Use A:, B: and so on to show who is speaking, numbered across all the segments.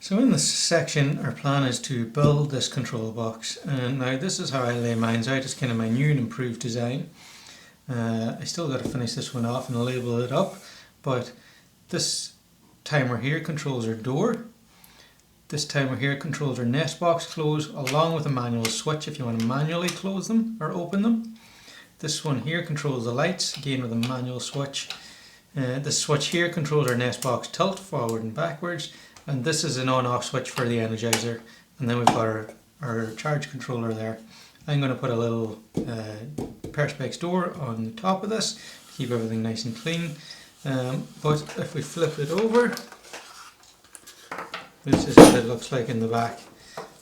A: So in this section, our plan is to build this control box, and now this is how I lay mine out. It's kind of my new and improved design. I still got to finish this one off and label it up, but this timer here controls our door. This timer here controls our nest box close, along with a manual switch if you want to manually close them or open them. This one here controls the lights, again with a manual switch. This switch here controls our nest box tilt forward and backwards, and this is an on-off switch for the energizer, and then we've got our charge controller there. I'm going to put a little perspex door on the top of this to keep everything nice and clean, but if we flip it over, this is what it looks like in the back.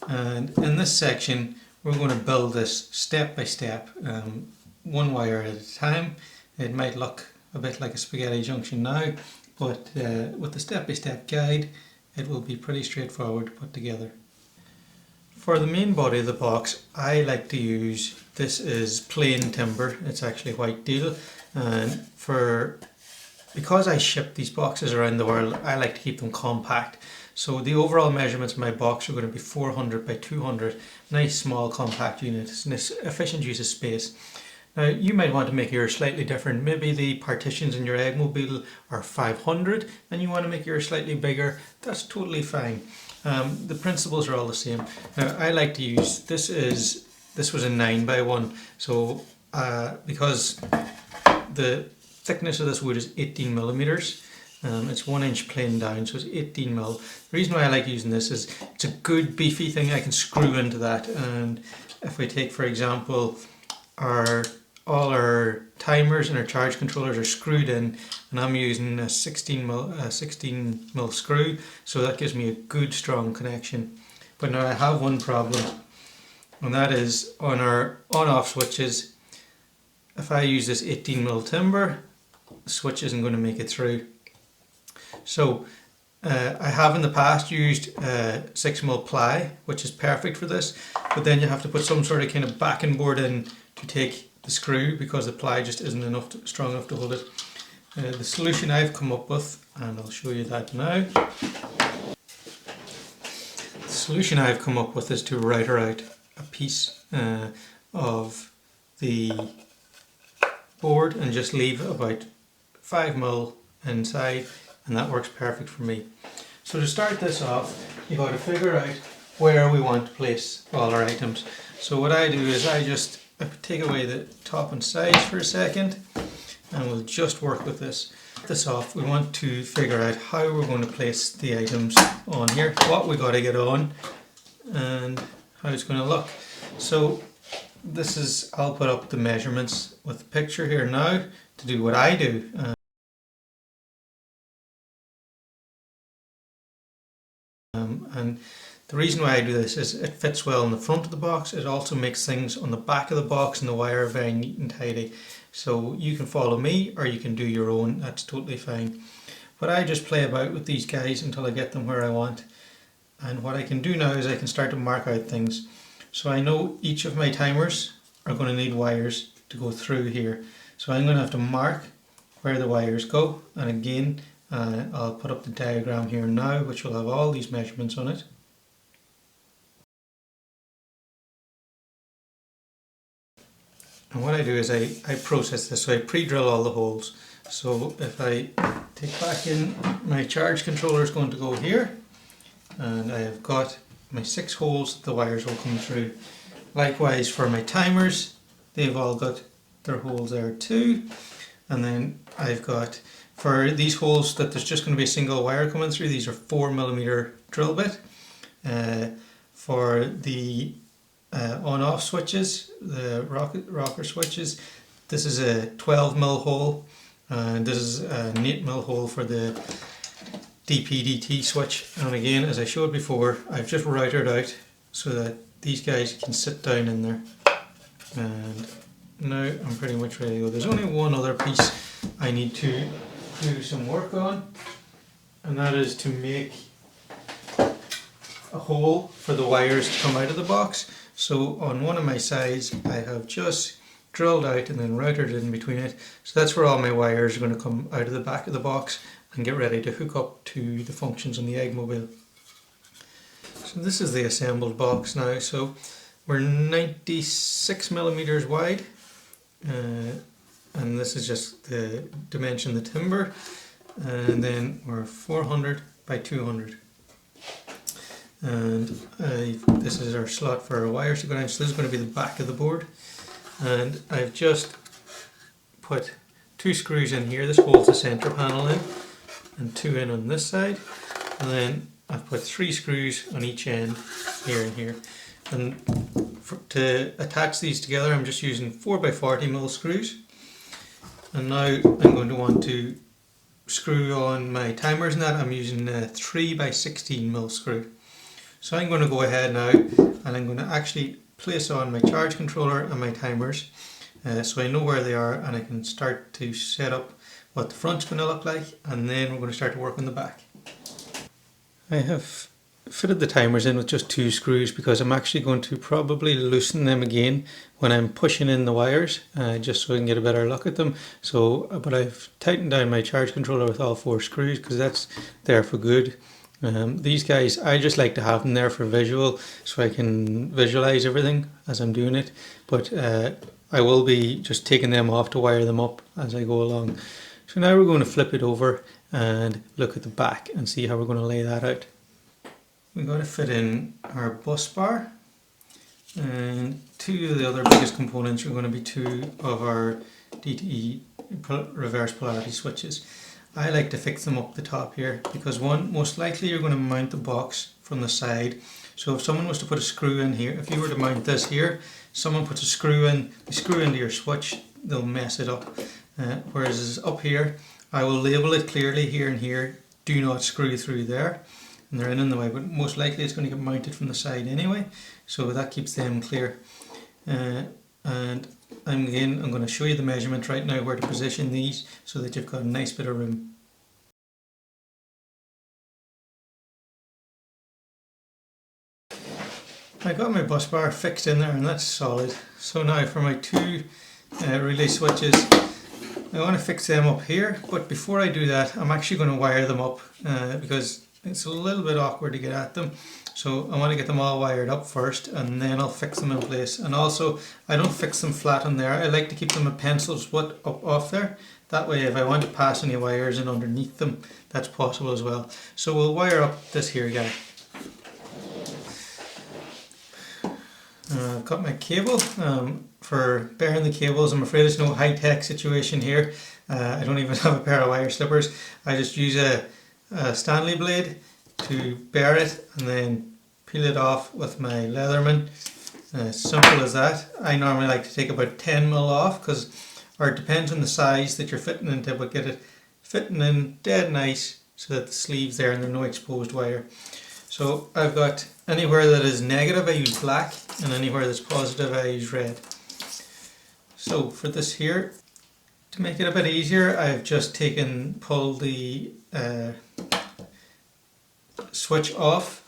A: And in this section we're going to build this step by step, one wire at a time. It might look a bit like a spaghetti junction now, but with the step-by-step guide it will be pretty straightforward to put together. For the main body of the box, I like to use, this is plain timber, it's actually white deal, and because I ship these boxes around the world, I like to keep them compact. So the overall measurements of my box are going to be 400 by 200, nice small compact units, nice efficient use of space. Now you might want to make yours slightly different. Maybe the partitions in your Eggmobile are 500 and you want to make yours slightly bigger. That's totally fine. The principles are all the same. Now I like to use, this was a 9 by 1, so because the thickness of this wood is 18 millimeters, it's 1 inch plain down, so it's 18 mil. The reason why I like using this is it's a good beefy thing I can screw into that, and if we take for example all our timers and our charge controllers are screwed in, and I'm using a 16 mil screw, so that gives me a good strong connection. But now I have one problem, and that is on our on-off switches. If I use this 18 mil timber, the switch isn't going to make it through. So I have in the past used 6 mil ply, which is perfect for this, but then you have to put some sort of kind of backing board in to take the screw because the ply just isn't strong enough to hold it. The solution I've come up with, and I'll show you that now. The solution I've come up with is to router out a piece of the board and just leave about 5 mil inside, and that works perfect for me. So to start this off, you've got to figure out where we want to place all our items. So what I do is I take away the top and sides for a second, and we'll just work with this. This off, we want to figure out how we're going to place the items on here, what we got to get on, and how it's going to look. So this is, I'll put up the measurements with the picture here now to do what I do. And the reason why I do this is it fits well in the front of the box. It also makes things on the back of the box and the wire very neat and tidy. So you can follow me or you can do your own, that's totally fine. But I just play about with these guys until I get them where I want. And what I can do now is I can start to mark out things. So I know each of my timers are going to need wires to go through here. So I'm going to have to mark where the wires go, and again I'll put up the diagram here now, which will have all these measurements on it. And what I do is I process this, so I pre-drill all the holes. So if I take back in, my charge controller is going to go here, and I have got my 6 holes the wires will come through. Likewise for my timers, they've all got their holes there too. And then I've got, for these holes that there's just going to be a single wire coming through, these are 4mm drill bit. For the on-off switches, the rocker switches, this is a 12mm hole, and this is an 8mm hole for the DP/DT switch. And again, as I showed before, I've just routed out so that these guys can sit down in there. And now I'm pretty much ready to go. There's only one other piece I need to do some work on, and that is to make a hole for the wires to come out of the box. So on one of my sides I have just drilled out and then routed in between it. So that's where all my wires are going to come out of the back of the box and get ready to hook up to the functions on the Eggmobile. So this is the assembled box now. So we're 96 millimeters wide, and this is just the dimension of the timber, and then we're 400 by 200. And this is our slot for our wires to go down. So this is going to be the back of the board, and I've just put 2 screws in here. This holds the center panel in, and 2 in on this side, and then I've put 3 screws on each end, here and here. And to attach these together, I'm just using 4x40mm screws. And now I'm going to want to screw on my timers, and that I'm using a 3x16mm screw. So I'm going to go ahead now, and I'm going to actually place on my charge controller and my timers, so I know where they are, and I can start to set up what the front's going to look like, and then we're going to start to work on the back. I have fitted the timers in with just 2 screws because I'm actually going to probably loosen them again when I'm pushing in the wires, just so I can get a better look at them. But I've tightened down my charge controller with all 4 screws because that's there for good. These guys, I just like to have them there for visual, so I can visualize everything as I'm doing it, but I will be just taking them off to wire them up as I go along. So now we're going to flip it over and look at the back and see how we're going to lay that out. We've got to fit in our bus bar, and 2 of the other biggest components are going to be 2 of our DTE reverse polarity switches. I like to fix them up the top here because, one, most likely you're going to mount the box from the side. So if someone was to put a screw in here, if you were to mount this here, someone puts a screw in, they screw into your switch, they'll mess it up. Whereas up here, I will label it clearly here and here, do not screw through there, and they're in the way, but most likely it's going to get mounted from the side anyway, so that keeps them clear. And I'm going to show you the measurement right now where to position these so that you've got a nice bit of room. I got my bus bar fixed in there, and that's solid. So now for my 2 relay switches, I want to fix them up here, but before I do that, I'm actually going to wire them up because it's a little bit awkward to get at them. So I want to get them all wired up first, and then I'll fix them in place. And also, I don't fix them flat on there. I like to keep them a pencil split up off there. That way, if I want to pass any wires in underneath them, that's possible as well. So we'll wire up this here guy. I've got my cable for bearing the cables. I'm afraid it's no high-tech situation here. I don't even have a pair of wire slippers. I just use a Stanley blade to bear it and then peel it off with my Leatherman. Simple as that. I normally like to take about 10mm off, or it depends on the size that you're fitting into, but get it fitting in dead nice so that the sleeve's there and there's no exposed wire. So I've got anywhere that is negative I use black, and anywhere that's positive I use red. So for this here, to make it a bit easier, I've just pulled the switch off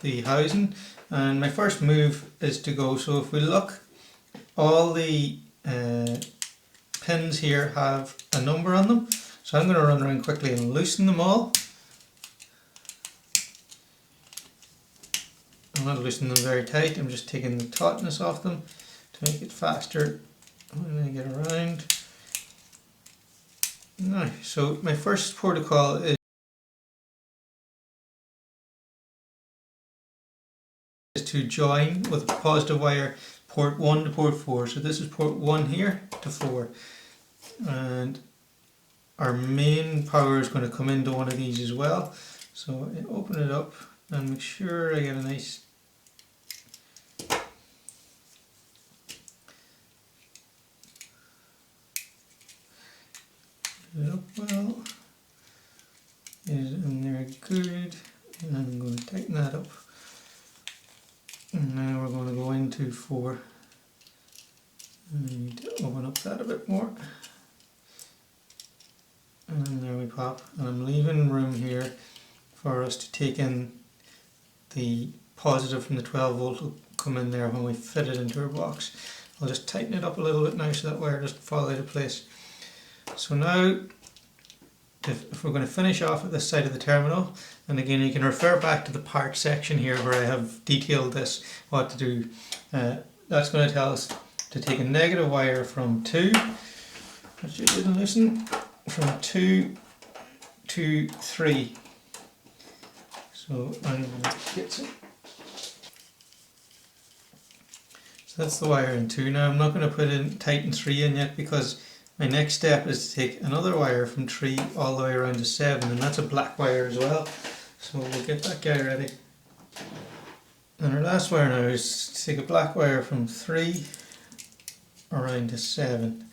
A: the housing, and my first move is to go, so if we look, all the pins here have a number on them, so I'm going to run around quickly and loosen them all. I'm not loosening them very tight, I'm just taking the tautness off them to make it faster when I get around. Now, so my first protocol is to join with a positive wire port 1 to port 4. So this is port 1 here to 4. And our main power is going to come into one of these as well. So I open it up and make sure I get a nice it up well, is in there good, and I'm going to tighten that up, and now we're going to go into 4. I need to open up that a bit more, and there we pop, and I'm leaving room here for us to take in the positive from the 12 volt will come in there when we fit it into our box. I'll just tighten it up a little bit now so that wire doesn't fall out of place. So now if we're going to finish off at this side of the terminal, and again you can refer back to the part section here where I have detailed this, what to do. That's going to tell us to take a negative wire from 2, which you didn't listen, from 2 to 3. So I'm going to get some. So that's the wire in 2. Now I'm not going to tighten 3 in yet, because my next step is to take another wire from 3 all the way around to 7, and that's a black wire as well. So we'll get that guy ready. And our last wire now is to take a black wire from 3 around to 7.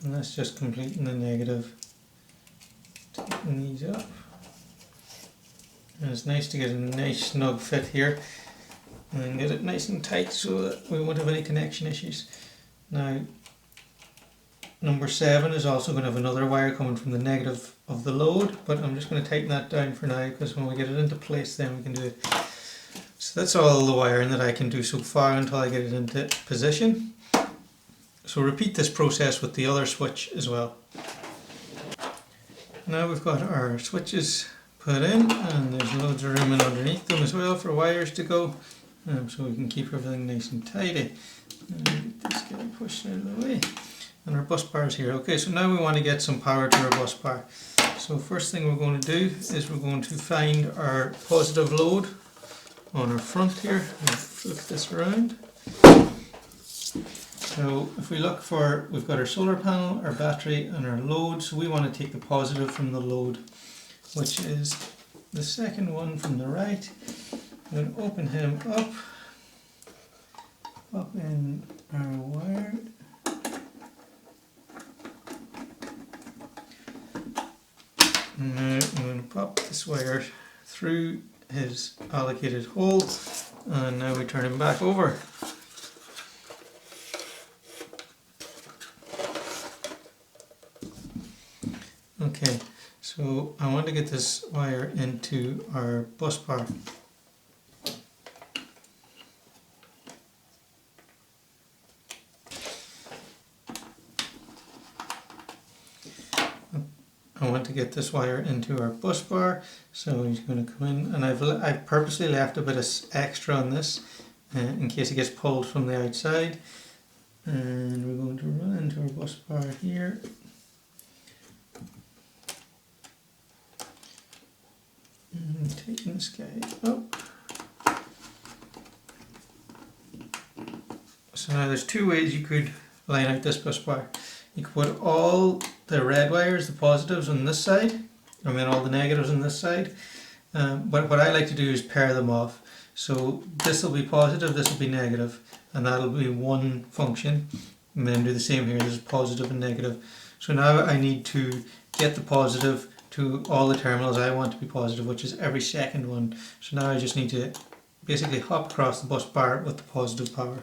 A: And that's just completing the negative. Tighten these up. And it's nice to get a nice snug fit here. And get it nice and tight so that we won't have any connection issues. Now, number 7 is also going to have another wire coming from the negative of the load, but I'm just going to tighten that down for now, because when we get it into place then we can do it. So that's all the wiring that I can do so far until I get it into position. So repeat this process with the other switch as well. Now we've got our switches put in, and there's loads of room in underneath them as well for wires to go, so we can keep everything nice and tidy. And get this guy pushed out of the way. And our bus bar is here. Okay, so now we want to get some power to our bus bar. So first thing we're going to do is we're going to find our positive load on our front here. We'll flip this around. So if we look for, we've got our solar panel, our battery and our load, so we want to take the positive from the load, which is the second one from the right. I'm going to open him up, pop in our wire. Now I'm going to pop this wire through his allocated hole, and now we turn him back over. Okay, so I want to get this wire into our bus bar. I want to get this wire into our bus bar, so he's going to come in, and I've purposely left a bit of extra on this in case it gets pulled from the outside. And we're going to run into our bus bar here. And taking this guy up. So now there's two ways you could line out this bus bar. You could put all the red wires, the positives, on this side, and then all the negatives on this side. But what I like to do is pair them off. So this will be positive, this will be negative, and that'll be one function. And then do the same here, this is positive and negative. So now I need to get the positive to all the terminals I want to be positive, which is every second one. So now I just need to basically hop across the bus bar with the positive power.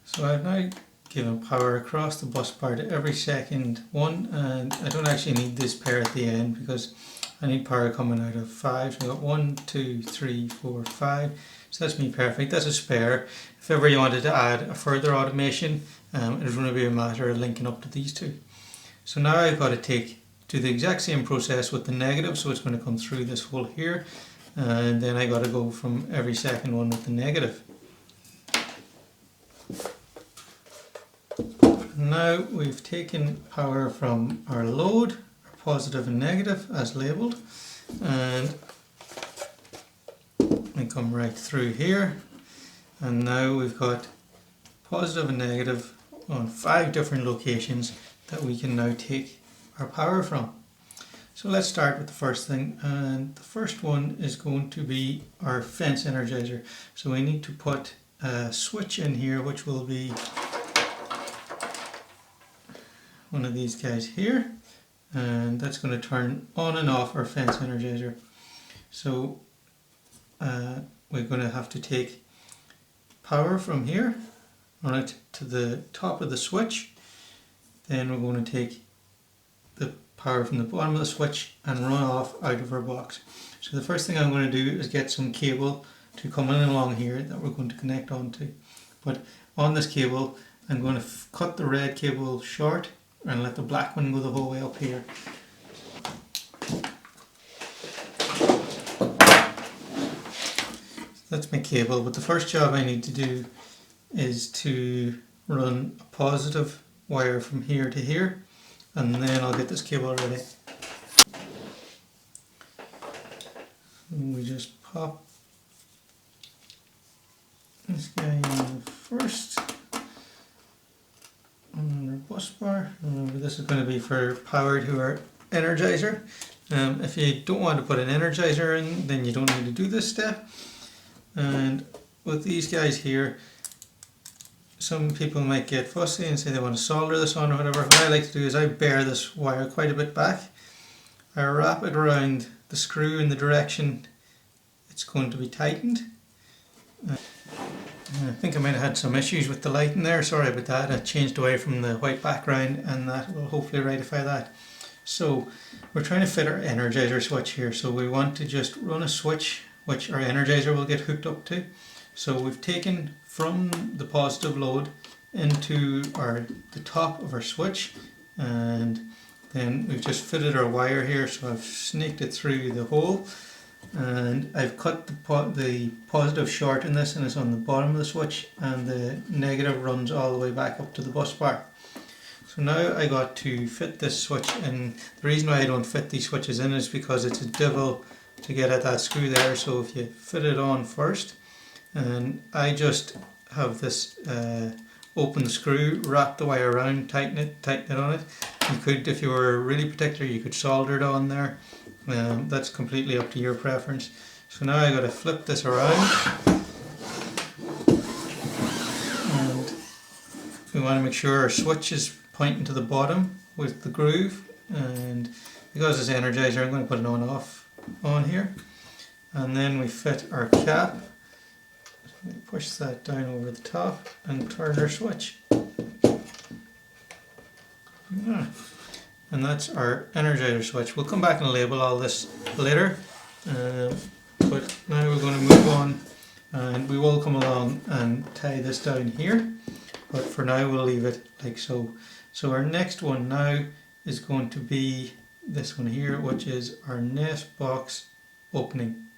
A: So I've now given power across the bus bar to every second one, and I don't actually need this pair at the end because I need power coming out of 5. So I've got 1, 2, 3, 4, 5. So that's me perfect. That's a spare. If ever you wanted to add a further automation, it's going to be a matter of linking up to these two. So now I've got to do the exact same process with the negative, so it's going to come through this hole here, and then I got to go from every second one with the negative. Now we've taken power from our load, our positive and negative as labelled, and we come right through here, and now we've got positive and negative on 5 different locations that we can now take our power from. So let's start with the first thing, and the first one is going to be our fence energizer. So we need to put a switch in here, which will be one of these guys here, and that's going to turn on and off our fence energizer. So we're going to have to take power from here, run it to the top of the switch, then we're going to take the power from the bottom of the switch and run off out of our box. So the first thing I'm going to do is get some cable to come in along here that we're going to connect onto. But on this cable I'm going to cut the red cable short and let the black one go the whole way up here. That's my cable, but the first job I need to do is to run a positive wire from here to here, and then I'll get this cable ready. And we just pop this guy in first on our bus bar. Remember, this is going to be for power to our energizer. If you don't want to put an energizer in, then you don't need to do this step. And with these guys here, some people might get fussy and say they want to solder this on or whatever. What I like to do is I bear this wire quite a bit back. I wrap it around the screw in the direction it's going to be tightened. I think I might have had some issues with the lighting there, sorry about that. I changed away from the white background and that will hopefully rectify that. So we're trying to fit our energizer switch here, so we want to just run a switch which our energizer will get hooked up to. So we've taken from the positive load into the top of our switch, and then we've just fitted our wire here, so I've snaked it through the hole, and I've cut the positive short in this, and it's on the bottom of the switch, and the negative runs all the way back up to the bus bar. So now I got to fit this switch in. The reason why I don't fit these switches in is because it's a devil to get at that screw there. So if you fit it on first, and I just have this open screw, wrap the wire around, tighten it on it. You could, if you were really particular, you could solder it on there. That's completely up to your preference. So now I got to flip this around, and we want to make sure our switch is pointing to the bottom with the groove, and because it's energizer, I'm going to put it on here, and then we fit our cap. So we push that down over the top and turn our switch. Yeah. And that's our energizer switch. We'll come back and label all this later, but now we're going to move on, and we will come along and tie this down here, but for now we'll leave it like so. So our next one now is going to be this one here, which is our nest box opening.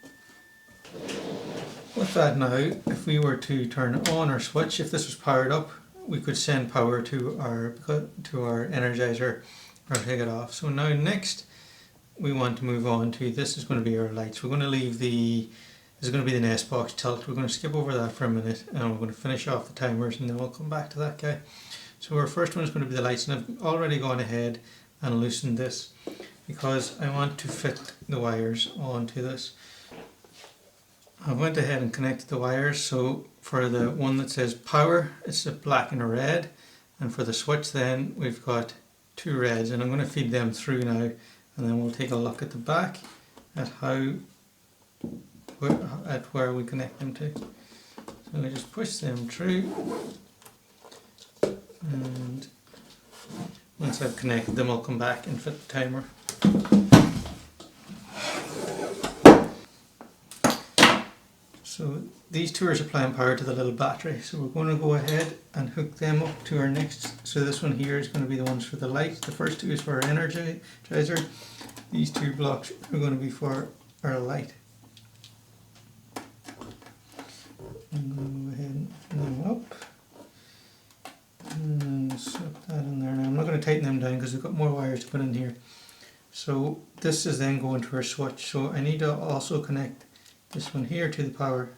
A: With that now, if we were to turn on our switch, if this was powered up, we could send power to our energizer or take it off. So now next we want to move on to, this is going to be our lights. We're going to leave this is going to be the nest box tilt. We're going to skip over that for a minute, and we're going to finish off the timers, and then we'll come back to that guy. So our first one is going to be the lights, and I've already gone ahead and loosened this because I want to fit the wires onto this. I went ahead and connected the wires. So for the one that says power, it's a black and a red, and for the switch then we've got two reds, and I'm going to feed them through now, and then we'll take a look at the back at where we connect them to. So we just push them through, and once I've connected them, I'll come back and fit the timer. So these two are supplying power to the little battery, so we're going to go ahead and hook them up to our next. So this one here is going to be the ones for the light. The first two is for our energizer. These two blocks are going to be for our light. I'm going to go ahead and put them up and slip that in there. Now I'm not going to tighten them down because we've got more wires to put in here. So this is then going to our switch. So I need to also connect this one here to the power.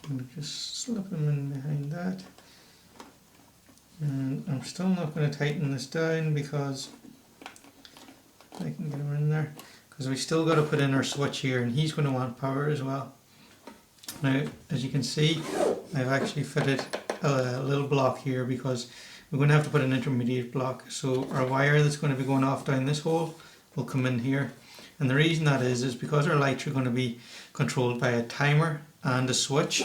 A: I'm going to just slip them in behind that. And I'm still not going to tighten this down because I can get them in there. Because we still got to put in our switch here, and he's going to want power as well. Now, as you can see, I've actually fitted a little block here because we're going to have to put an intermediate block. So our wire that's going to be going off down this hole will come in here. And the reason that is because our lights are going to be controlled by a timer and a switch.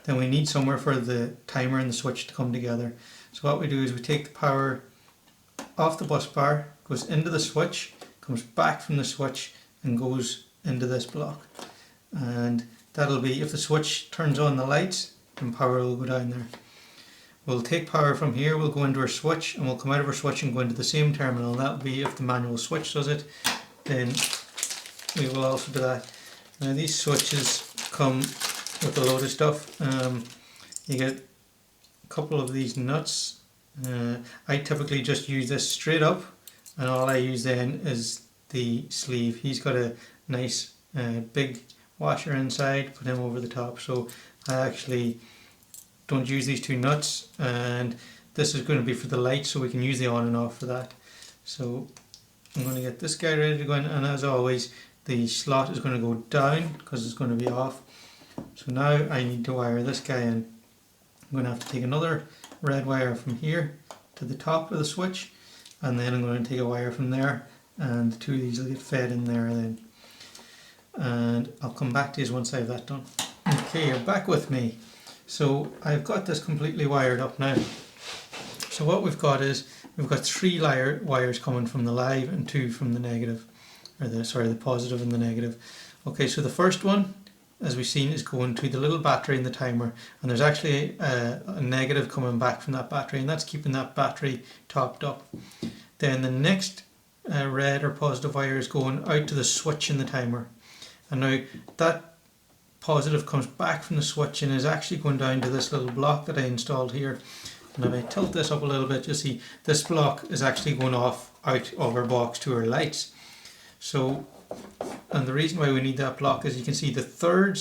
A: Then we need somewhere for the timer and the switch to come together. So what we do is we take the power off the bus bar, goes into the switch, comes back from the switch and goes into this block. And that'll be, if the switch turns on the lights, then power will go down there. we'll take power from here, we'll go into our switch, and we'll come out of our switch and go into the same terminal. And that'll be if the manual switch does it, then we will also do that. Now these switches come with a load of stuff. You get a couple of these nuts. I typically just use this straight up, and all I use then is the sleeve. He's got a nice big washer inside, put him over the top, so I actually don't use these two nuts, and this is going to be for the light, so we can use the on and off for that. So I'm going to get this guy ready to go in, and as always the slot is going to go down because it's going to be off. So now I need to wire this guy in. I'm going to have to take another red wire from here to the top of the switch, and then I'm going to take a wire from there, and the two of these will get fed in there then. And I'll come back to you once I have that done. Okay, you're back with me. So I've got this completely wired up now. So what we've got is, we've got 3 wires coming from the live and 2 from the negative, or the positive and the negative. Okay, so the first one, as we've seen, is going to the little battery in the timer, and there's actually a negative coming back from that battery, and that's keeping that battery topped up. Then the next red or positive wire is going out to the switch in the timer, and now that positive comes back from the switch and is actually going down to this little block that I installed here. And if I tilt this up a little bit, you'll see this block is actually going off out of our box to our lights. So, and the reason why we need that block is you can see the third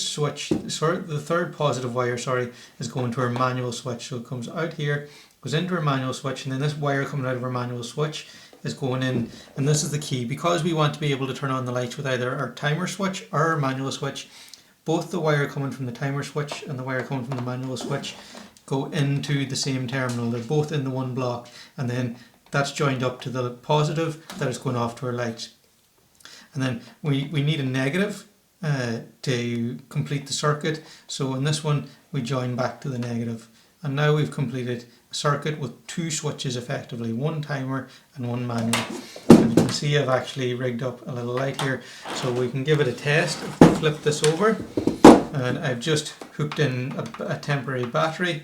A: positive wire, is going to our manual switch. So it comes out here, goes into our manual switch, and then this wire coming out of our manual switch is going in, and this is the key, because we want to be able to turn on the lights with either our timer switch or our manual switch. Both the wire coming from the timer switch and the wire coming from the manual switch go into the same terminal. They're both in the one block, and then that's joined up to the positive that is going off to our lights. And then we need a negative to complete the circuit, so in this one we join back to the negative, and now we've completed a circuit with 2 switches effectively, one timer and one manual. And you can see I've actually rigged up a little light here, so we can give it a test. If we flip this over, and I've just hooked in a temporary battery,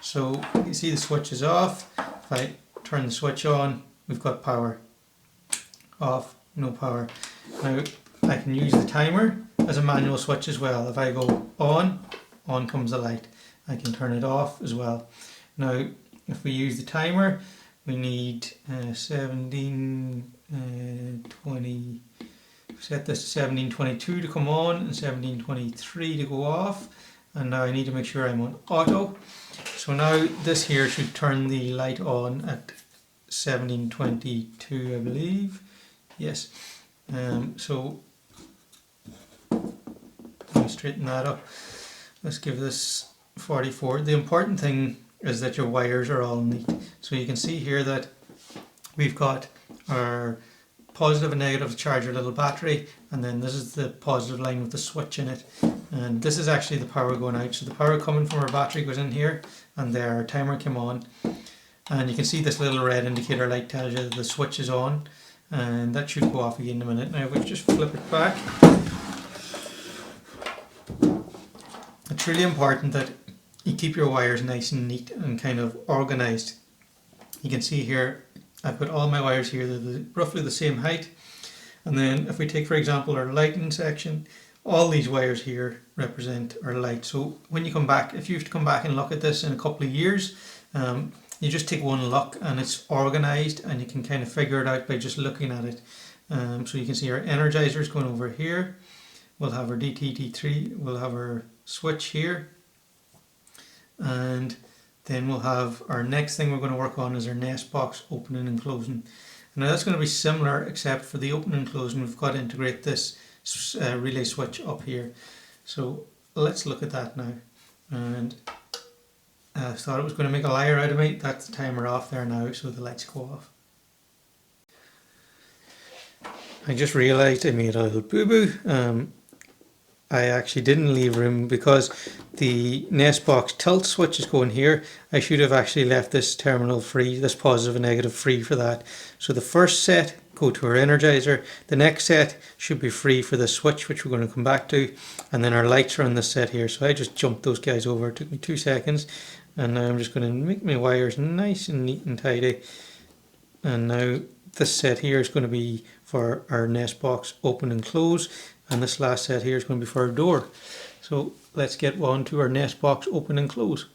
A: so you see the switch is off. If I turn the switch on, we've got power. Off, no power. Now I can use the timer as a manual switch as well. If I go on comes the light. I can turn it off as well. Now if we use the timer, we need 1720, set this to 1722 to come on and 1723 to go off, and now I need to make sure I'm on auto. So now this here should turn the light on at 1722, I believe. Yes. So let me straighten that up. Let's give this 44. The important thing is that your wires are all neat. So you can see here that we've got our positive and negative to charge our little battery, and then this is the positive line with the switch in it, and this is actually the power going out. So the power coming from our battery goes in here, and there our timer came on, and you can see this little red indicator light tells you that the switch is on, and that should go off again in a minute. Now if we just flip it back, it's really important that you keep your wires nice and neat and kind of organized. You can see here I've put all my wires here, they're roughly the same height, and then if we take for example our lighting section, all these wires here represent our light. So when you come back, if you have to come back and look at this in a couple of years, you just take one look and it's organized, and you can kind of figure it out by just looking at it. So you can see our energizers going over here, we'll have our DTT3, we'll have our switch here, and then we'll have our next thing we're going to work on is our nest box opening and closing. Now that's going to be similar, except for the opening and closing we've got to integrate this relay switch up here. So let's look at that now. And I thought it was going to make a liar out of me. That's the timer off there now, so the lights go off. I just realised I made a little boo-boo. I actually didn't leave room because the nest box tilt switch is going here. I should have actually left this terminal free, this positive and negative free for that. So the first set go to our energizer, the next set should be free for the switch, which we're going to come back to, and then our lights are on this set here. So I just jumped those guys over, it took me 2 seconds, And now I'm just going to make my wires nice and neat and tidy. And now this set here is going to be for our nest box open and close, and this last set here is going to be for our door. So let's get on to our nest box open and close.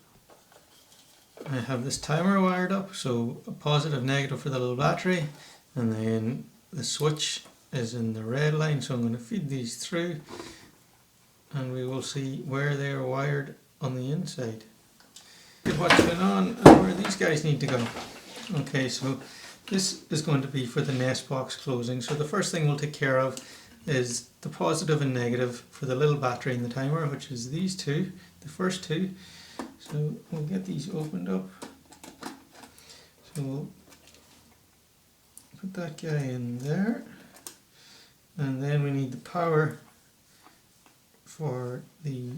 A: I have this timer wired up, so a positive, negative for the little battery, and then the switch is in the red line, so I'm going to feed these through and we will see where they are wired on the inside. What's going on and where these guys need to go. Okay, so this is going to be for the nest box closing. So the first thing we'll take care of is the positive and negative for the little battery and the timer, which is these two, the first two. So we'll get these opened up. So we'll put that guy in there, and then we need the power for the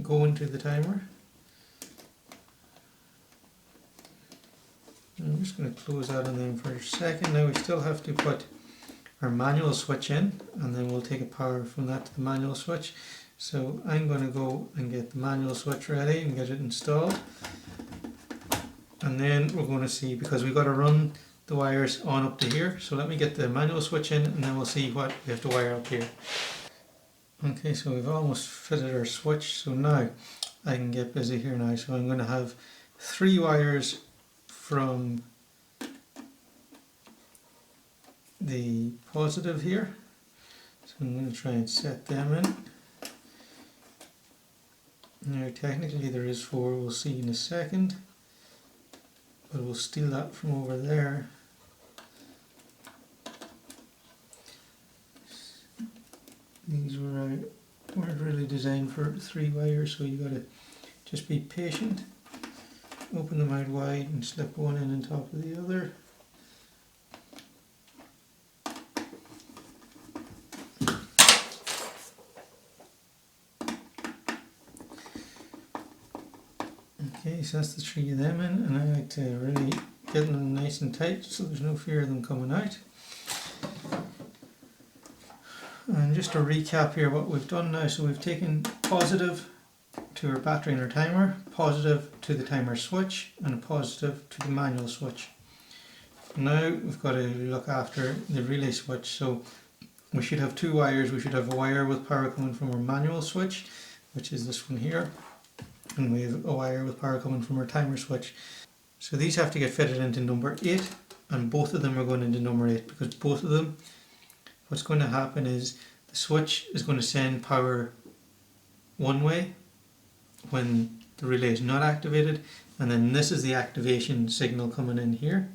A: go into the timer. I'm just going to close that on them for a second. Now we still have to put our manual switch in, and then we'll take a power from that to the manual switch. So I'm going to go and get the manual switch ready and get it installed. And then we're going to see, because we've got to run the wires on up to here. So let me get the manual switch in and then we'll see what we have to wire up here. Okay, so we've almost fitted our switch, so now I can get busy here now. So I'm going to have 3 wires from the positive here. So I'm going to try and set them in. Now technically there is 4, we'll see in a second, but we'll steal that from over there. These weren't really designed for 3 wires, so you got to just be patient. Open them out wide and slip one in on top of the other. Okay, so that's the 3 of them in, and I like to really get them nice and tight so there's no fear of them coming out. And just to recap here what we've done now, so we've taken positive to our battery and our timer, positive to the timer switch, and a positive to the manual switch. Now we've got to look after the relay switch, so we should have 2 wires. We should have a wire with power coming from our manual switch, which is this one here, and we have a wire with power coming from our timer switch. So these have to get fitted into number 8, and both of them are going into number 8, because both of them, what's going to happen is the switch is going to send power one way when the relay is not activated, and then this is the activation signal coming in here.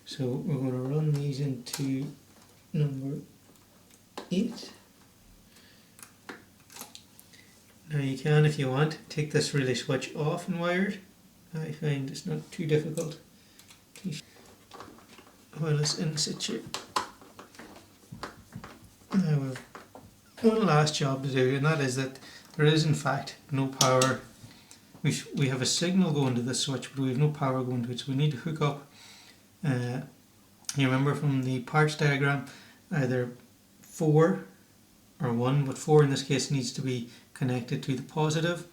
A: So we're going to run these into number 8. Now you can, if you want, take this relay switch off and wire it. I find it's not too difficult while it's in situ. Now we've one last job to do, and that is that there is in fact no power. We have a signal going to this switch, but we have no power going to it, so we need to hook up, you remember from the parts diagram, either 4 or 1, but 4 in this case needs to be connected to the positive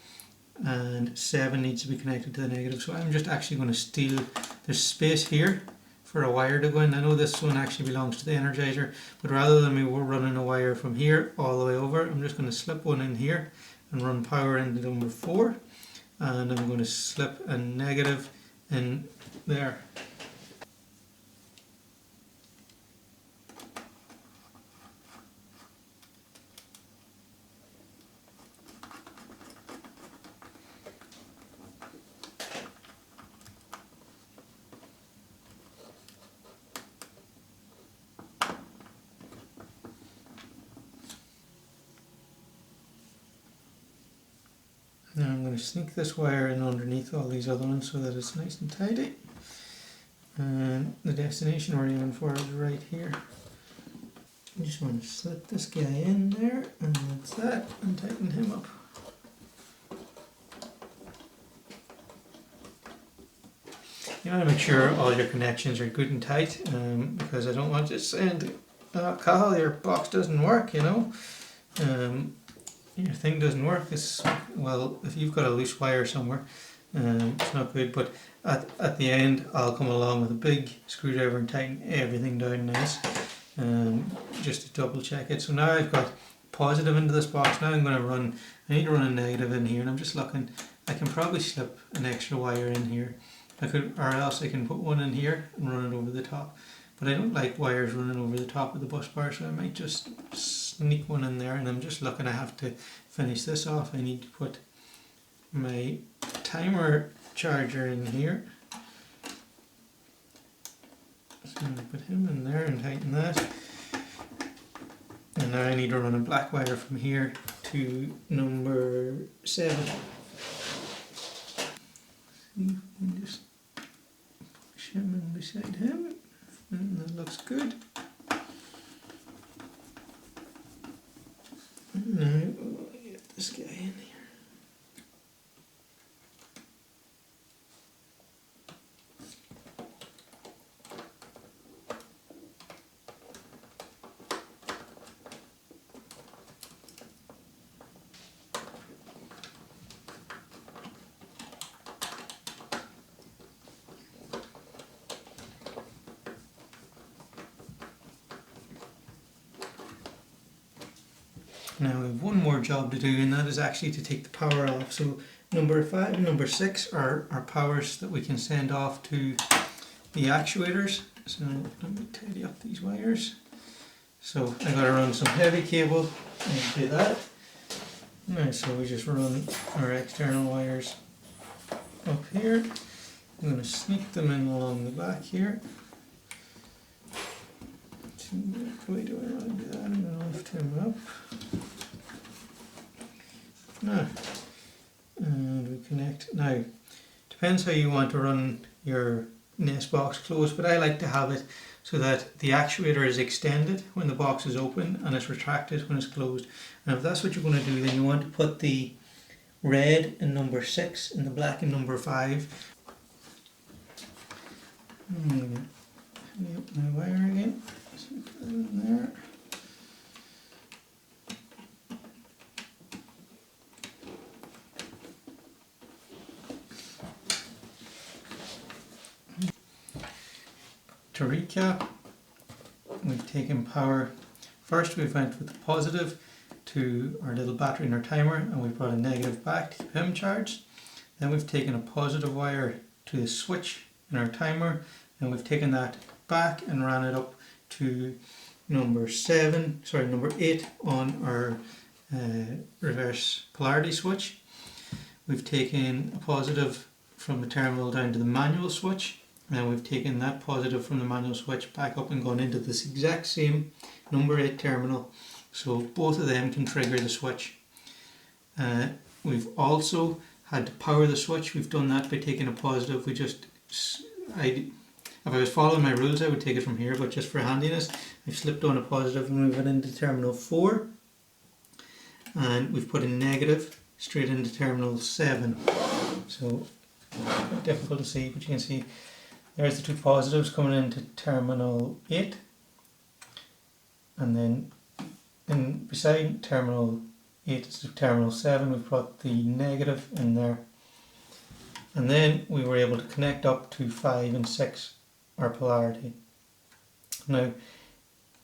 A: and 7 needs to be connected to the negative. So I'm just actually going to steal, there's space here for a wire to go in. I know this one actually belongs to the energizer, but rather than me running a wire from here all the way over, I'm just going to slip one in here and run power into number 4, and I'm going to slip a negative in there. Now I'm going to sneak this wire in underneath all these other ones so that it's nice and tidy. And the destination we're aiming for is right here. I just want to slip this guy in there, and that's that, and tighten him up. You want to make sure all your connections are good and tight, because I don't want you saying, oh Carl, your box doesn't work, you know. your thing doesn't work, well, if you've got a loose wire somewhere, it's not good. But at the end, I'll come along with a big screwdriver and tighten everything down nice, just to double check it. So now I've got positive into this box. Now I need to run a negative in here, and I'm just looking. I can probably slip an extra wire in here. Or else I can put one in here and run it over the top. But I don't like wires running over the top of the bus bar, so I might just sneak one in there. And I'm just looking, I have to finish this off. I need to put my timer charger in here. So I'm going to put him in there and tighten that. And now I need to run a black wire from here to number 7. And just push him in beside him, and that looks good. Now we'll get this guy in here. Now we have one more job to do, and that is actually to take the power off. So number 5 and number 6 are powers that we can send off to the actuators. So let me tidy up these wires. So I got to run some heavy cable and do that. Now, so we just run our external wires up here. I'm going to sneak them in along the back here. Which way do I want to do that? I'm going to lift him up. And we connect. Now, depends how you want to run your nest box closed, but I like to have it so that the actuator is extended when the box is open and it's retracted when it's closed. And if that's what you're going to do, then you want to put the red in number 6 and the black in number 5. I'm going to up my wire again. So put it in there. To recap, we've taken power. First we went with the positive to our little battery in our timer, and we brought a negative back to keep him charged. Then we've taken a positive wire to the switch in our timer, and we've taken that back and ran it up to number 8 on our reverse polarity switch. We've taken a positive from the terminal down to the manual switch. Now we've taken that positive from the manual switch back up and gone into this exact same number 8 terminal, so both of them can trigger the switch. We've also had to power the switch. We've done that by taking a positive. If I was following my rules, I would take it from here, but just for handiness, I've slipped on a positive and moved it into terminal 4, and we've put a negative straight into terminal 7. So difficult to see, but you can see there's the 2 positives coming into terminal 8, and then beside terminal 8 is terminal 7. We've brought the negative in there, and then we were able to connect up to 5 and 6, our polarity. Now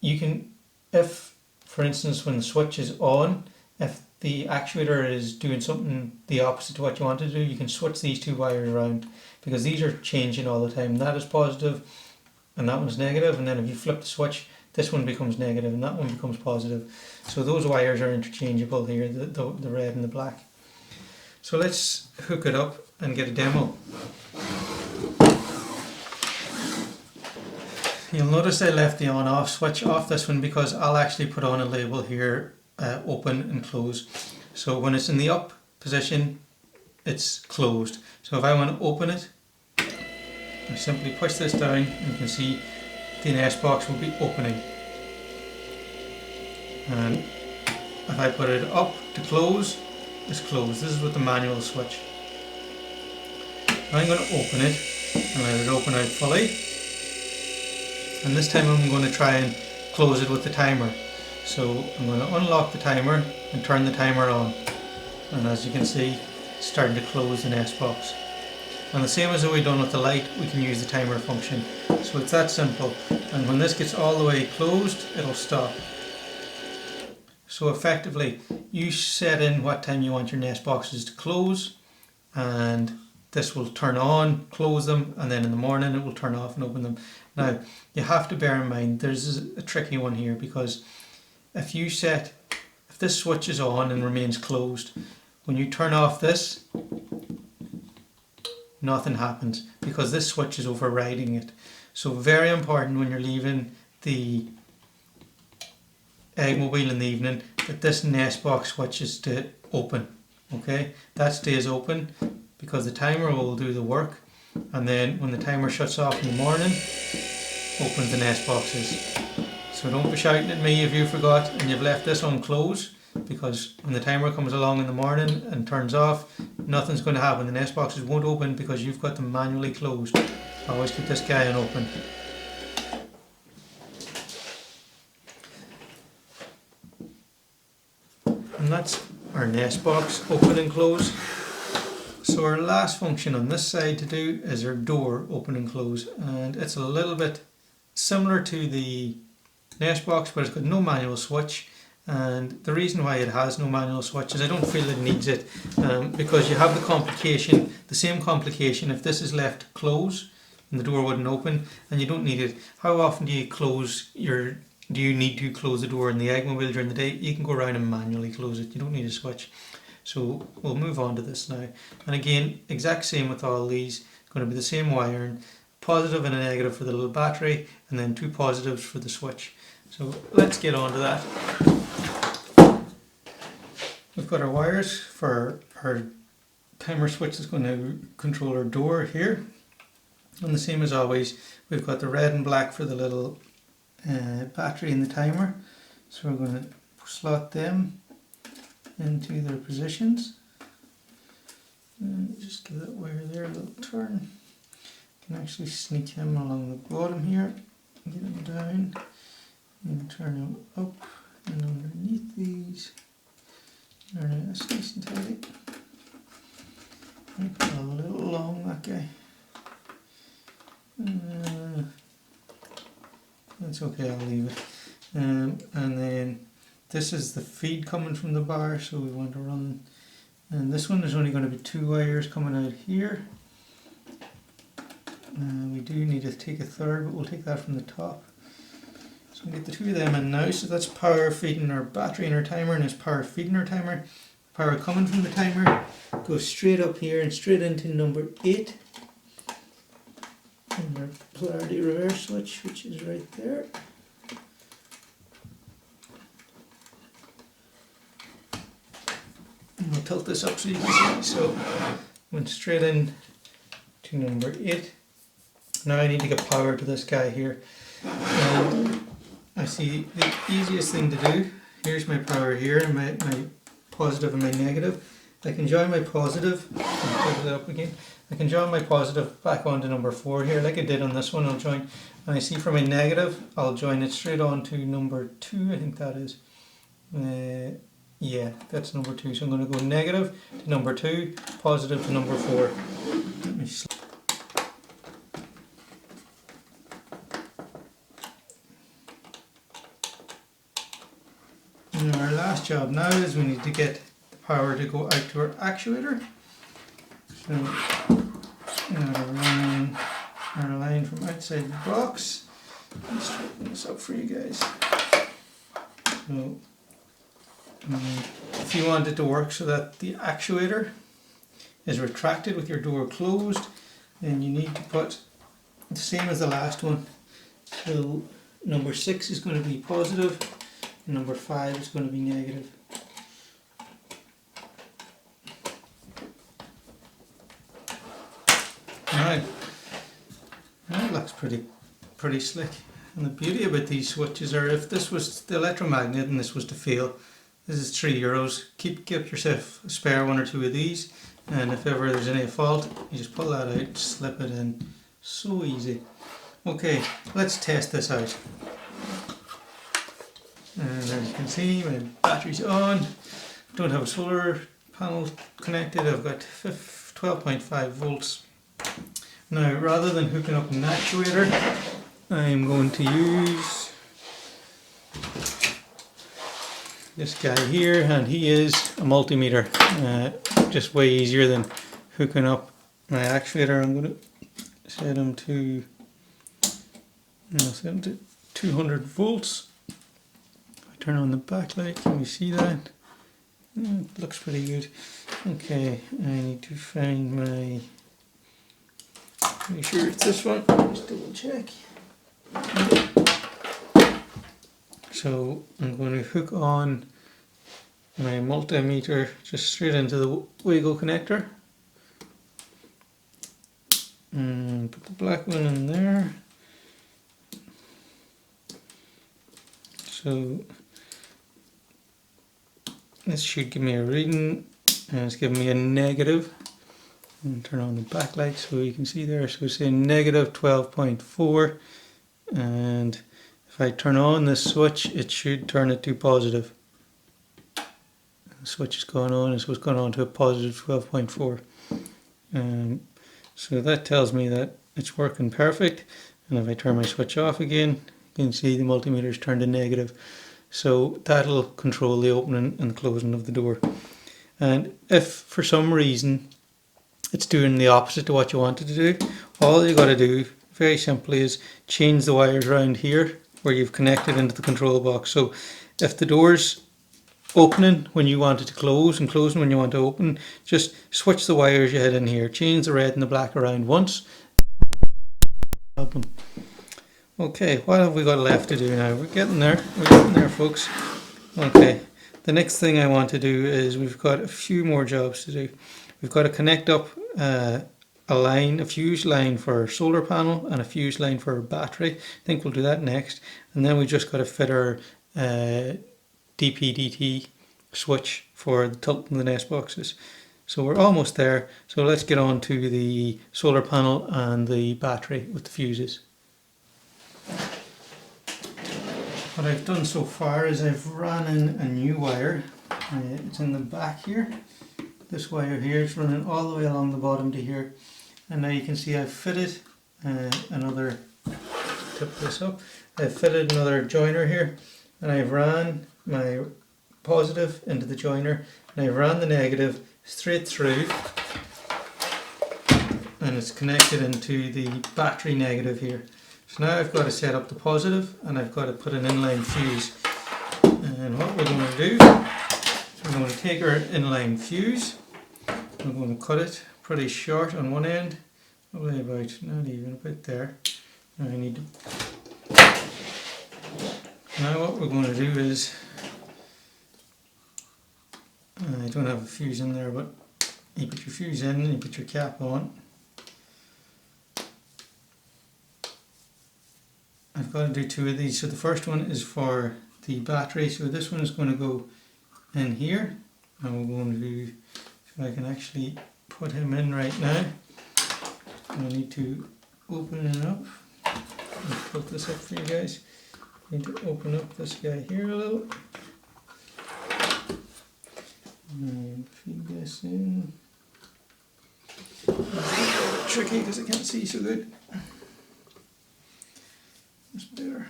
A: you can, if for instance when the switch is on, if the actuator is doing something the opposite to what you want to do, you can switch these 2 wires around, because these are changing all the time. That is positive and that one's negative, and then if you flip the switch, this one becomes negative and that one becomes positive. So those wires are interchangeable here, the red and the black. So let's hook it up and get a demo. You'll notice I left the on-off switch off this one because I'll actually put on a label here, open and close. So when it's in the up position, it's closed. So if I want to open it, I simply push this down and you can see the nest box will be opening. And if I put it up to close, it's closed. This is with the manual switch. Now I'm going to open it and let it open out fully. And this time I'm going to try and close it with the timer. So I'm going to unlock the timer and turn the timer on, and as you can see, it's starting to close the nest box. And the same as we've done with the light, we can use the timer function. So it's that simple, and when this gets all the way closed, it'll stop. So effectively, you set in what time you want your nest boxes to close, and this will turn on, close them, and then in the morning it will turn off and open them. Now, you have to bear in mind, there's a tricky one here, because if this switch is on and remains closed, when you turn off this, nothing happens, because this switch is overriding it. So very important when you're leaving the Eggmobile in the evening, that this nest box switch is to open. Okay, that stays open because the timer will do the work, and then when the timer shuts off in the morning, opens the nest boxes. So don't be shouting at me if you forgot and you've left this unclosed, because when the timer comes along in the morning and turns off, nothing's going to happen. The nest boxes won't open because you've got them manually closed. Always keep this guy on open. And that's our nest box, open and close. So our last function on this side to do is our door, open and close, and it's a little bit similar to the nest box, but it's got no manual switch. And the reason why it has no manual switch is I don't feel it needs it, because you have the same complication if this is left closed and the door wouldn't open, and you don't need it. How often do you need to close the door in the Eggmobile during the day? You can go around and manually close it. You don't need a switch. So we'll move on to this now. And again, exact same with all these. It's going to be the same wiring, positive and a negative for the little battery, and then 2 positives for the switch. So let's get on to that. We've got our wires for our timer switch that's going to control our door here. And the same as always, we've got the red and black for the little battery and the timer. So we're going to slot them into their positions. And just give that wire there a little turn. You can actually sneak him along the bottom here, get him down, and turn him up and underneath these. There it is, nice and tight. Make it a little long, that guy. That's okay, I'll leave it. And then this is the feed coming from the bar, so we want to run, and this one there's only going to be 2 wires coming out here. We do need to take a third, but we'll take that from the top. So we'll get the 2 of them in now. So that's power feeding our battery and our timer, and it's power feeding our timer. Power coming from the timer goes straight up here and straight into number 8. And our polarity reverse switch, which is right there. And I'll tilt this up so you can see. So went straight in to number 8. Now I need to get power to this guy here. And I see the easiest thing to do. Here's my power here, and my positive and my negative. I can join my positive, I'll put it up again. I can join my positive back onto number 4 here, like I did on this one. I'll join, and I see for my negative, I'll join it straight on to number 2, I think that is. Yeah, that's number 2. So I'm going to go negative to number 2, positive to number 4. Let me and our last job now is we need to get the power to go out to our actuator. So run our line from outside the box. Let's straighten this up for you guys. So if you want it to work so that the actuator is retracted with your door closed, then you need to put the same as the last one. So number 6 is going to be positive, and number 5 is going to be negative. Alright, that looks pretty slick. And the beauty about these switches are, if this was the electromagnet and this was to fail, this is €3. Keep yourself a spare 1 or 2 of these, and if ever there's any fault, you just pull that out, slip it in. So easy. Okay, let's test this out. And as you can see, my battery's on. Don't have a solar panel connected. I've got 12.5 volts. Now, rather than hooking up an actuator, I'm going to use this guy here, and he is a multimeter. Just way easier than hooking up my actuator. I'm going to set him to 200 volts. If I turn on the backlight, can you see that? It looks pretty good. Okay, I need to find my, make sure it's this one, just double check. So I'm going to hook on my multimeter just straight into the Wago connector. And put the black one in there. So this should give me a reading, and it's giving me a negative. And turn on the backlight so you can see there. So it's saying negative 12.4, and if I turn on this switch, it should turn it to positive. The switch is going on, and so it's going on to a positive 12.4. So that tells me that it's working perfect. And if I turn my switch off again, you can see the multimeter is turned to negative. So that'll control the opening and the closing of the door. And if for some reason it's doing the opposite to what you wanted to do, all you got to do very simply is change the wires around here where you've connected into the control box. So if the door's opening when you want it to close and closing when you want to open, just switch the wires you had in here, change the red and the black around once. Okay, what have we got left to do now? We're getting there, folks. Okay, the next thing I want to do is we've got a few more jobs to do. We've got to connect up a fuse line for our solar panel and a fuse line for our battery. I think we'll do that next. And then we just got to fit our DP/DT switch for the tilt and the nest boxes. So we're almost there. So let's get on to the solar panel and the battery with the fuses. What I've done so far is I've ran in a new wire. It's in the back here. This wire here is running all the way along the bottom to here. And now you can see I've fitted another, tip this up, I've fitted another joiner here, and I've ran my positive into the joiner, and I've ran the negative straight through, and it's connected into the battery negative here. So now I've got to set up the positive, and I've got to put an inline fuse. And what we're going to do, we're going to take our inline fuse, we're going to cut it pretty short on one end, probably about, not even a bit there. Now I need to, now what we're going to do is, I don't have a fuse in there, but you put your fuse in and you put your cap on. I've got to do two of these. So the first one is for the battery. So this one is going to go in here. And we're going to do, if I can actually put him in right now. I need to open it up. I'll put this up for you guys. I need to open up this guy here a little. And feed this in. It's a bit tricky because I can't see so good. That's better.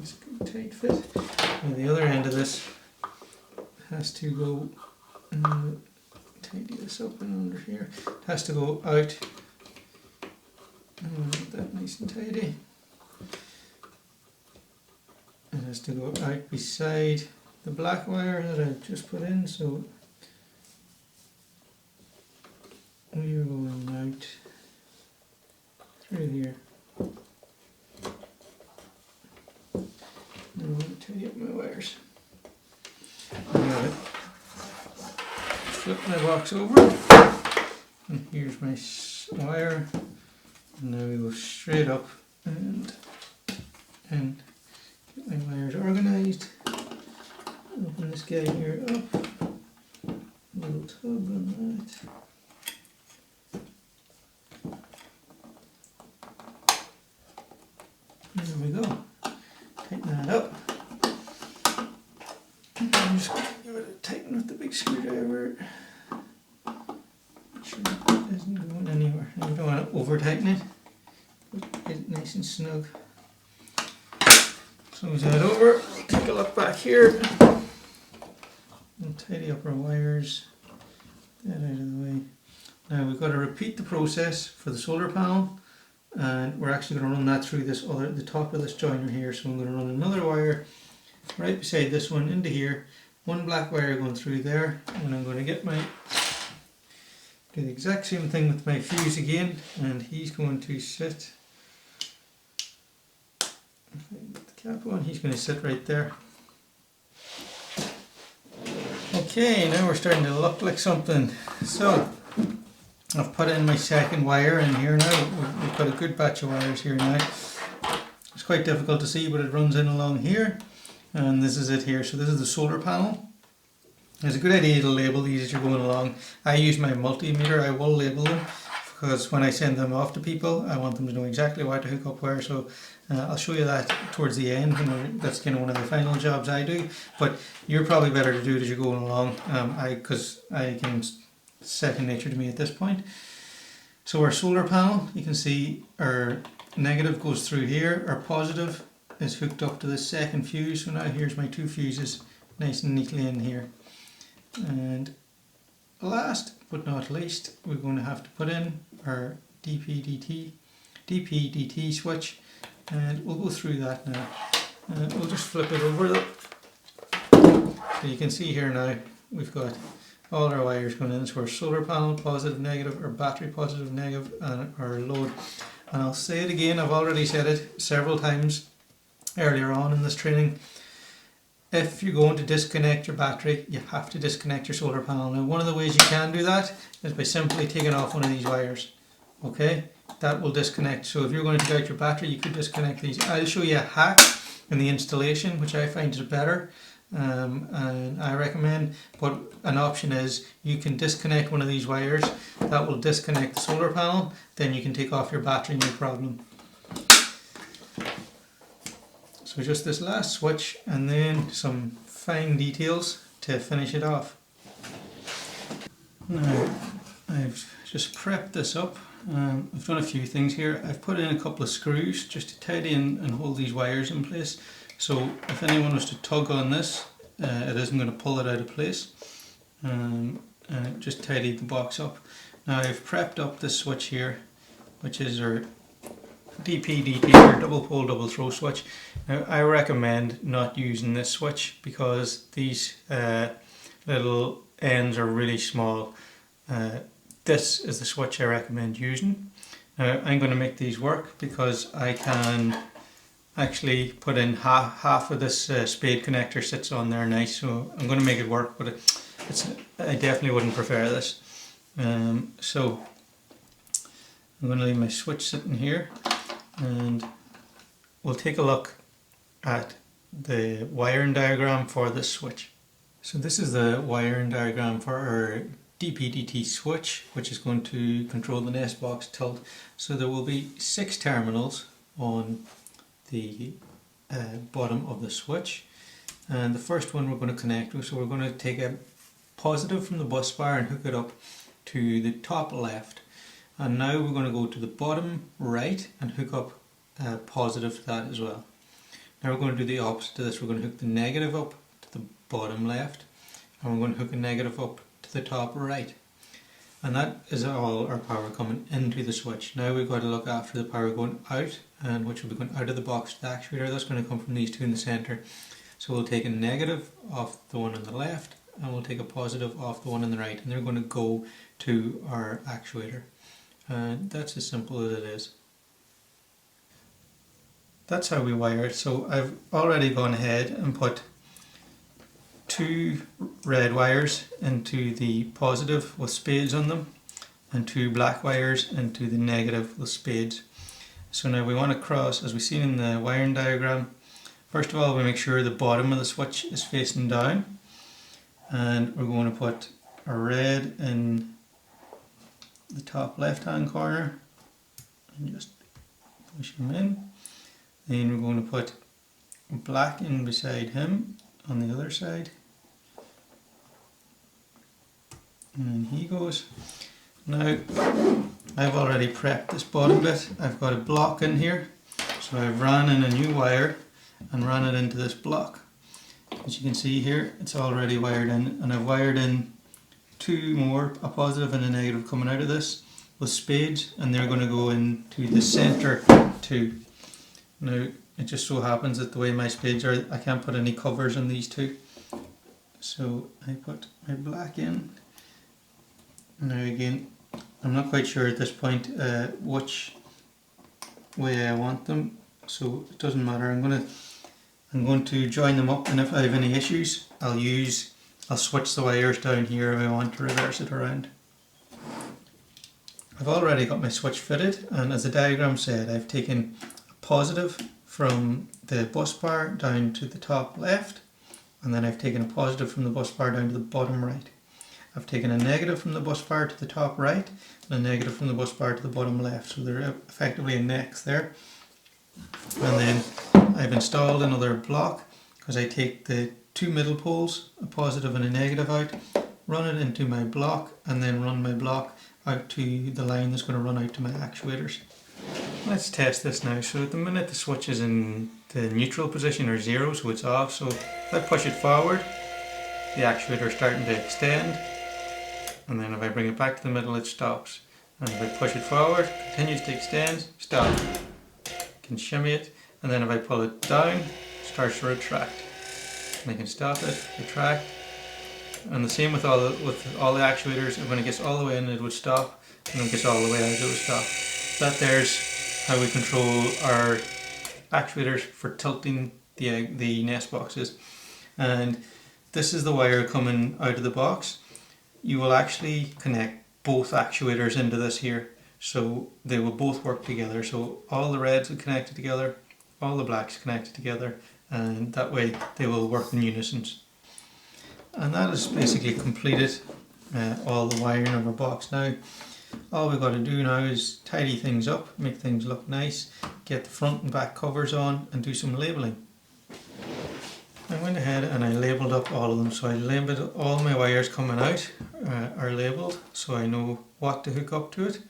A: It's a good tight fit. And the other end of this has to go, tidy this up and under here. It has to go out. And get that nice and tidy. It has to go out beside the black wire that I just put in, so we are going out through here. I'm going to tidy up my wires. I'm going to flip my box over, and here's my wire And now we go straight up and get my wires organised. Open this guy here up, a little tug on that. There we go. Tighten that up. And I'm just going to give it a tighten with the big screwdriver. Make sure it isn't going anywhere. And we don't want to over tighten it, but get it nice and snug. Close that over. Take a look back here. And tidy up our wires. Get that out of the way. Now we've got to repeat the process for the solar panel. And we're actually going to run that through the top of this joiner here. So I'm going to run another wire right beside this one into here, one black wire going through there, and I'm going to do the exact same thing with my fuse again, and he's going to sit, if I get the cap on, he's going to sit right there. Okay, now we're starting to look like something. So I've put in my second wire in here now. We've got a good batch of wires here now. It's quite difficult to see, but it runs in along here, and this is it here. So this is the solar panel. It's a good idea to label these as you're going along. I use my multimeter. I will label them because when I send them off to people, I want them to know exactly where to hook up where. So I'll show you that towards the end. That's kind of one of the final jobs I do. But you're probably better to do it as you're going along. Because I can second nature to me at this point. So our solar panel, you can see our negative goes through here, our positive is hooked up to the second fuse. So now here's my two fuses nice and neatly in here. And last but not least, we're going to have to put in our DP-DT switch, and we'll go through that now. We'll just flip it over though. So you can see here now we've got all our wires going in. So our solar panel positive, negative, our battery positive, negative, and our load. And I'll say it again, I've already said it several times earlier on in this training. If you're going to disconnect your battery, you have to disconnect your solar panel. Now one of the ways you can do that is by simply taking off one of these wires. Okay, that will disconnect. So if you're going to take out your battery, you could disconnect these. I'll show you a hack in the installation, which I find is better. And I recommend, but an option is you can disconnect one of these wires. That will disconnect the solar panel, then you can take off your battery, no problem. So just this last switch and then some fine details to finish it off. Now I've just prepped this up. I've done a few things here. I've put in a couple of screws just to tidy and hold these wires in place. So if anyone was to tug on this, it isn't going to pull it out of place. Just tidied the box up. Now I've prepped up this switch here, which is our DP-DT, or double pole double throw switch. Now I recommend not using this switch because these little ends are really small. This is the switch I recommend using. Now I'm going to make these work because I can actually put in half of this spade connector sits on there nice, so I'm going to make it work, but I definitely wouldn't prefer this. So I'm going to leave my switch sitting here, and we'll take a look at the wiring diagram for this switch. So this is the wiring diagram for our DP-DT switch, which is going to control the nest box tilt. So there will be 6 terminals on the bottom of the switch, and the first one we're going to connect with. So we're going to take a positive from the bus bar and hook it up to the top left, and now we're going to go to the bottom right and hook up positive to that as well. Now we're going to do the opposite to this. We're going to hook the negative up to the bottom left, and we're going to hook a negative up to the top right. And that is all our power coming into the switch. Now we've got to look after the power going out, and which will be going out of the box to the actuator. That's going to come from these two in the centre. So we'll take a negative off the one on the left, and we'll take a positive off the one on the right, and they're going to go to our actuator. And that's as simple as it is. That's how we wire it. So I've already gone ahead and put 2 red wires into the positive with spades on them, and 2 black wires into the negative with spades. So now we want to cross, as we've seen in the wiring diagram, first of all we make sure the bottom of the switch is facing down, and we're going to put a red in the top left hand corner and just push him in. Then we're going to put black in beside him on the other side, and he goes. Now I've already prepped this bottom bit. I've got a block in here, so I've ran in a new wire and ran it into this block. As you can see here, it's already wired in, and I've wired in two more, a positive and a negative, coming out of this with spades, and they're going to go into the centre too. Now it just so happens that the way my spades are, I can't put any covers on these two, so I put my black in. Now again, I'm not quite sure at this point which way I want them, so it doesn't matter. I'm going to join them up, and if I have any issues, I'll switch the wires down here if I want to reverse it around. I've already got my switch fitted, and as the diagram said, I've taken a positive from the bus bar down to the top left, and then I've taken a positive from the bus bar down to the bottom right. I've taken a negative from the bus bar to the top right, and a negative from the bus bar to the bottom left, so they're effectively a next there. And then I've installed another block, because I take the two middle poles, a positive and a negative out, run it into my block, and then run my block out to the line that's going to run out to my actuators. Let's test this now. So at the minute the switch is in the neutral position, or 0, so it's off. So if I push it forward, the actuator is starting to extend, and then if I bring it back to the middle, it stops. And if I push it forward, it continues to extend, stop. I can shimmy it, and then if I pull it down, it starts to retract. And I can stop it, retract, and the same with all the actuators. When it gets all the way in, it would stop, and when it gets all the way out, it would stop. That there's how we control our actuators for tilting the nest boxes. And this is the wire coming out of the box. You will actually connect both actuators into this here, so they will both work together. So all the reds are connected together, all the blacks connected together, and that way they will work in unison. And that is basically completed all the wiring of our box. Now all we've got to do now is tidy things up, make things look nice, get the front and back covers on, and do some labelling. I went ahead and I labelled up all of them, so I labelled all my wires coming out are labelled, so I know what to hook up to it.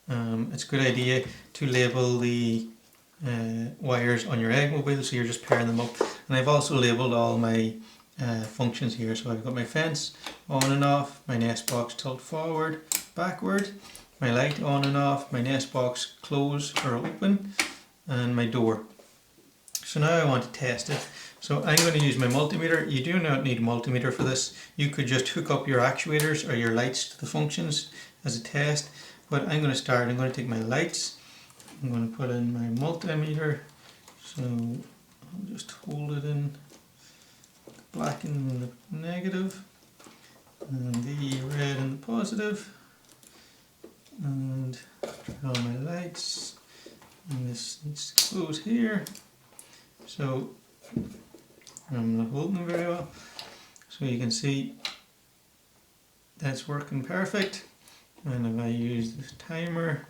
A: It's a good idea to label the wires on your Eggmobile, so you're just pairing them up. And I've also labelled all my functions here, so I've got my fence on and off, my nest box tilt forward, backward, my light on and off, my nest box close or open, and my door. So now I want to test it. So I'm going to use my multimeter. You do not need a multimeter for this. You could just hook up your actuators or your lights to the functions as a test. But I'm going to take my lights, I'm going to put in my multimeter. So I'll just hold it in black in the negative, and the red in the positive, and turn on my lights, and this needs to close here. So I'm not holding them very well, so you can see that's working perfect. And if I use this timer,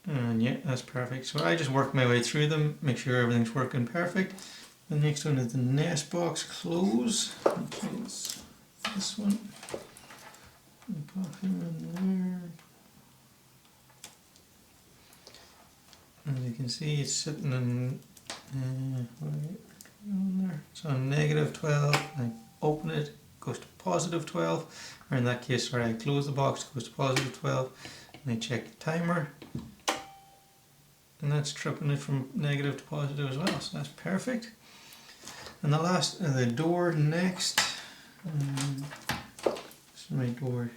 A: and yeah, that's perfect. So I just work my way through them, make sure everything's working perfect. The next one is the nest box close. Okay, it's this one. Pop him in there. As you can see, it's sitting in there. It's on -12. I open it, goes to +12, or in that case, sorry, I close the box, it goes to +12, and I check the timer, and that's tripping it from negative to positive as well, so that's perfect. And the last, the door next. This is my door.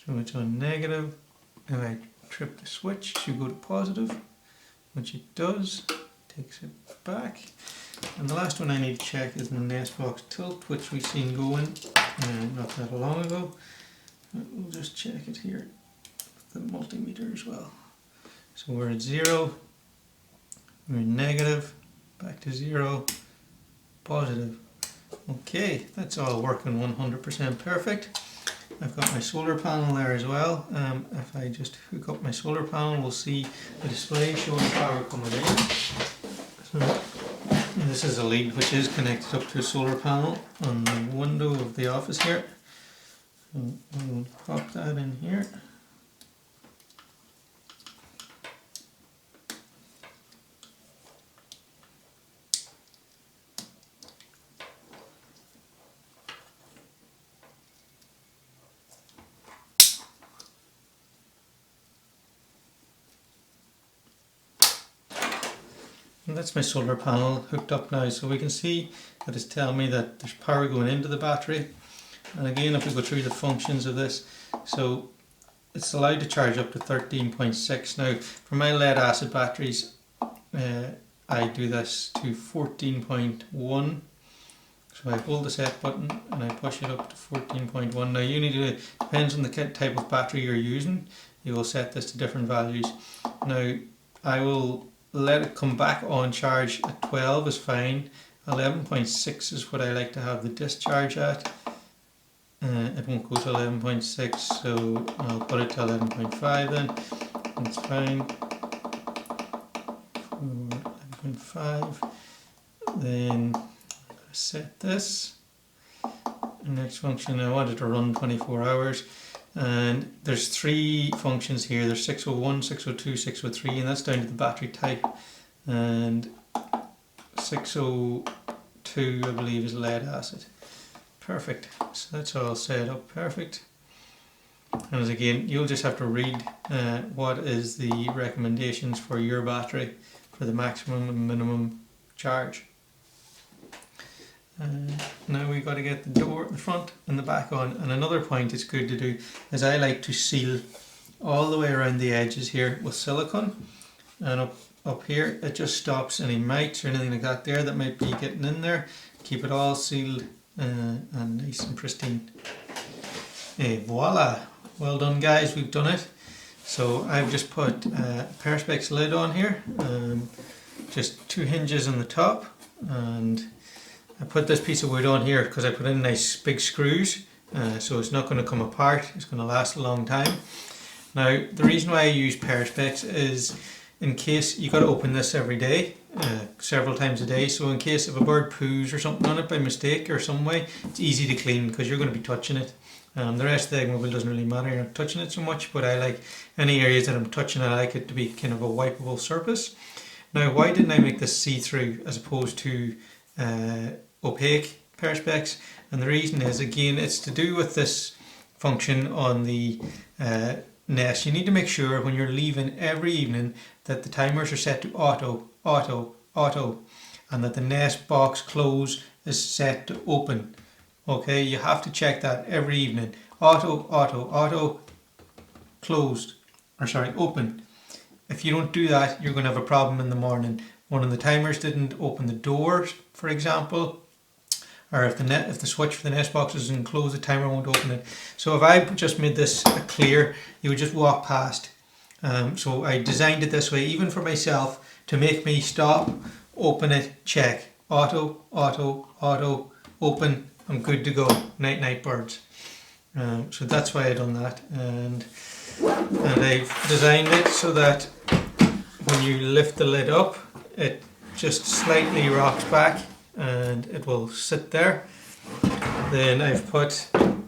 A: So it's on negative, and I trip the switch to go to positive, which it does, takes it back. And the last one I need to check is the nest box tilt, which we've seen going not that long ago. We'll just check it here with the multimeter as well. So we're at 0, we're in negative, back to 0, positive. Okay, that's all working 100% perfect. I've got my solar panel there as well. If I just hook up my solar panel, we'll see the display showing power coming in. So, this is a lead which is connected up to a solar panel on the window of the office here. So we'll pop that in here. And that's my solar panel hooked up now, so we can see that it's telling me that there's power going into the battery. And again, if we go through the functions of this, so it's allowed to charge up to 13.6. Now for my lead acid batteries, I do this to 14.1. So I hold the set button and I push it up to 14.1. Now you need to, depends on the type of battery you're using, you will set this to different values. Now I will let it come back on charge at 12 is fine. 11.6 is what I like to have the discharge at. It won't go to 11.6, so I'll put it to 11.5 then. That's fine. 11.5. Then set this. The next function, I want it to run 24 hours. And there's 3 functions here. There's 601, 602, 603, and that's down to the battery type. And 602, I believe, is lead acid. Perfect. So that's all set up perfect. And as again, you'll just have to read what is the recommendations for your battery for the maximum and minimum charge. Now we've got to get the door, the front and the back on. And another point it's good to do is I like to seal all the way around the edges here with silicone, and up here it just stops any mites or anything like that there that might be getting in there. Keep it all sealed and nice and pristine. Voila! Well done guys, we've done it. So I've just put a Perspex lid on here, just 2 hinges on the top, and I put this piece of wood on here because I put in nice big screws, so it's not going to come apart, it's going to last a long time. Now the reason why I use Perspex is in case you got to open this every day, several times a day, so in case if a bird poos or something on it by mistake or some way, it's easy to clean because you're going to be touching it. The rest of the Eggmobile doesn't really matter, you're not touching it so much, but I like any areas that I'm touching, I like it to be kind of a wipeable surface. Now why didn't I make this see-through as opposed to opaque Perspex? And the reason is, again, it's to do with this function on the nest. You need to make sure when you're leaving every evening that the timers are set to auto, auto, auto, and that the nest box close is set to open. Okay, you have to check that every evening. Auto, auto, auto, closed, or sorry, open. If you don't do that, you're going to have a problem in the morning. One of the timers didn't open the doors, for example, or if the switch for the nest box isn't closed, the timer won't open it. So if I just made this clear, you would just walk past. So I designed it this way, even for myself, to make me stop, open it, check. Auto, auto, auto, open, I'm good to go. Night night birds. So that's why I done that, and I've designed it so that when you lift the lid up, it just slightly rocks back and it will sit there. Then I've put, you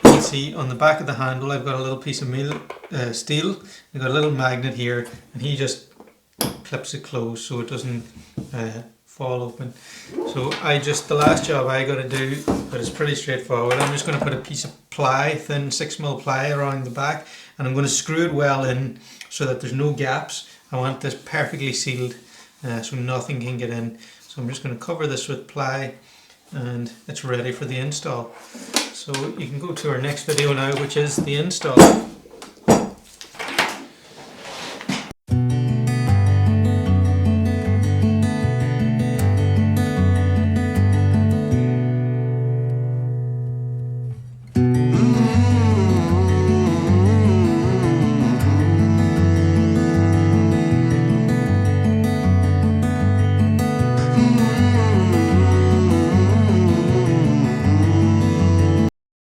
A: can see on the back of the handle, I've got a little piece of steel. I've got a little magnet here, and he just clips it closed so it doesn't fall open. So the last job I got to do, but it's pretty straightforward, I'm just going to put a piece of ply, thin 6mm ply around the back, and I'm going to screw it well in so that there's no gaps. I want this perfectly sealed so nothing can get in. So I'm just going to cover this with ply, and it's ready for the install. So you can go to our next video now, which is the install.